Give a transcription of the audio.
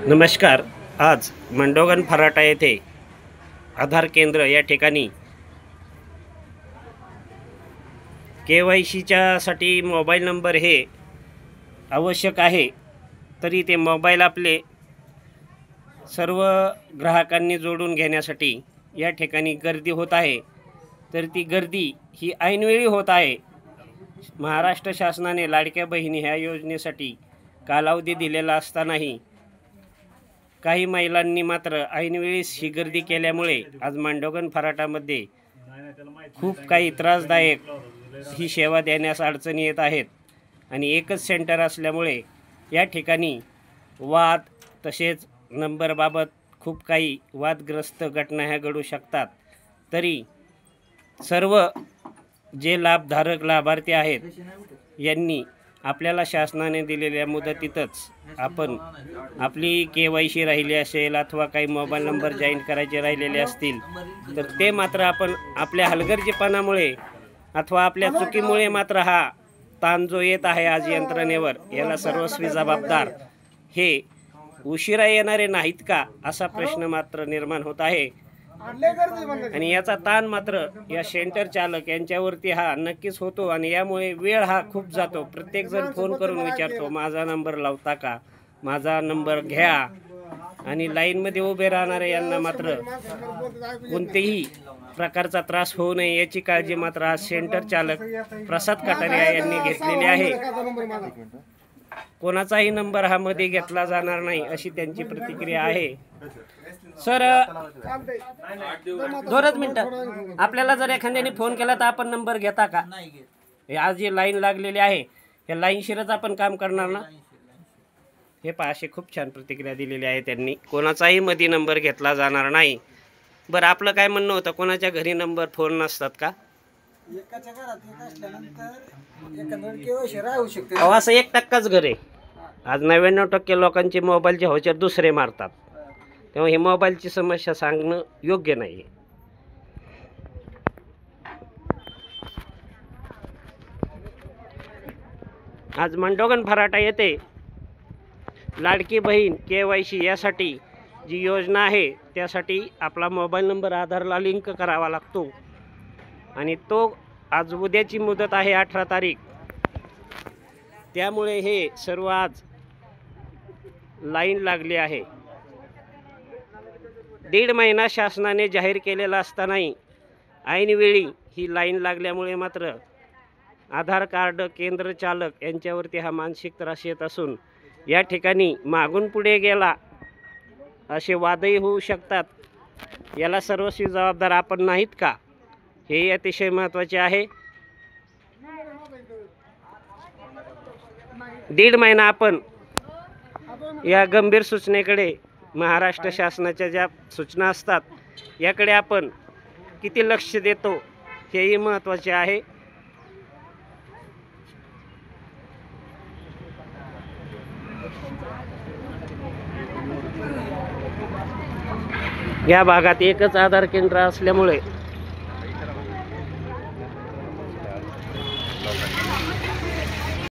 नमस्कार. आज मंडोगन फराटा येथे आधार केंद्र या ठिकाणी KYCच्या साठी मोबाईल नंबर हे आवश्यक आहे. तरी ते मोबाईल आपले सर्व ग्राहकांनी जोडून घेण्यासाठी या ठिकाणी गर्दी होत आहे. तर ती गर्दी ही ऐनवेळी होत आहे. महाराष्ट्र शासनाने लाडक्या बहिणी ह्या योजनेसाठी कालावधी दिलेला असतानाही काही महिलांनी मात्र ऐनवेळीच ही गर्दी केल्यामुळे आज मंडोगन फराटामध्ये खूप काही त्रासदायक ही सेवा देण्यास अडचणी येत आहेत. आणि एकच सेंटर असल्यामुळे या ठिकाणी वाद तसेच नंबरबाबत खूप काही वादग्रस्त घटना ह्या घडू शकतात. तरी सर्व जे लाभार्थी आहेत यांनी आपल्याला शासनाने दिलेल्या मुदतीतच आपण आपली KYC राहिली असेल अथवा काही मोबाईल नंबर जॉईन करायचे राहिलेले असतील तर ते मात्र आपण आपल्या हलगर्जीपणामुळे अथवा आपल्या चुकीमुळे मात्र हा ताण जो येत आहे आज यंत्रणेवर याला सर्वस्वी जबाबदार हे उशिरा येणारे नाहीत का असा प्रश्न मात्र निर्माण होत आहे. आणि याचा ताण मात्र या सेंटर चालक यांच्यावरती हा नक्कीच होतो. आणि यामुळे वेळ हा खूप जातो. प्रत्येक जण फोन करून विचारतो माझा नंबर लावता का, माझा नंबर घ्या. आणि लाईनमध्ये उभे राहणारे यांना मात्र कोणतेही प्रकारचा त्रास होऊ नये याची काळजी मात्र आज सेंटर चालक प्रसाद कटारिया यांनी घेतलेली आहे. कोणाचाही नंबर हा मध्ये घेतला जाणार नाही अशी त्यांची प्रतिक्रिया आहे. सर, 2 मिनिटं. आपल्याला जर एखाद्याने फोन केला तर आपण नंबर घेता का? आज जी लाईन लागलेली आहे या लाईन शिरच आपण काम करणार ना? हे पहा, अशी खूप छान प्रतिक्रिया दिलेली आहे त्यांनी. कोणाचाही मध्ये नंबर घेतला जाणार नाही. बरं, आपलं काय म्हणणं होतं, कोणाच्या घरी नंबर फोन नसतात का? असं 1% घर आहे. आज 99% लोकांचे मोबाईलचे व्हाउचर दुसरे मारतात. तेव्हा हे मोबाईलची समस्या सांगणं योग्य नाही. आज मंडोगन फराटा येथे लाडकी बहीण KYC यासाठी जी योजना आहे त्यासाठी आपला मोबाईल नंबर आधारला लिंक करावा लागतो. आणि तो आज उद्याची मुदत आहे 18 तारीख. त्यामुळे हे सर्व आज लाईन लागली आहे. 1.5 महिना शासनाने जाहीर केलेला असतानाही ऐनवेळी ही लाईन लागल्यामुळे मात्र आधार कार्ड केंद्र चालक यांच्यावरती हा मानसिक त्रास येत असून या ठिकाणी मागून पुढे गेला असे वादही होऊ शकतात. याला सर्वस्वी जबाबदार आपण नाहीत का, हे अतिशय महत्त्वाचे आहे. 1.5 महिना आपण या गंभीर सूचनेकडे, महाराष्ट्र शासनाच्या ज्या सूचना असतात याकडे आपण किती लक्ष देतो हेही महत्त्वाचे आहे. या भागात एकच आधार केंद्र असल्यामुळे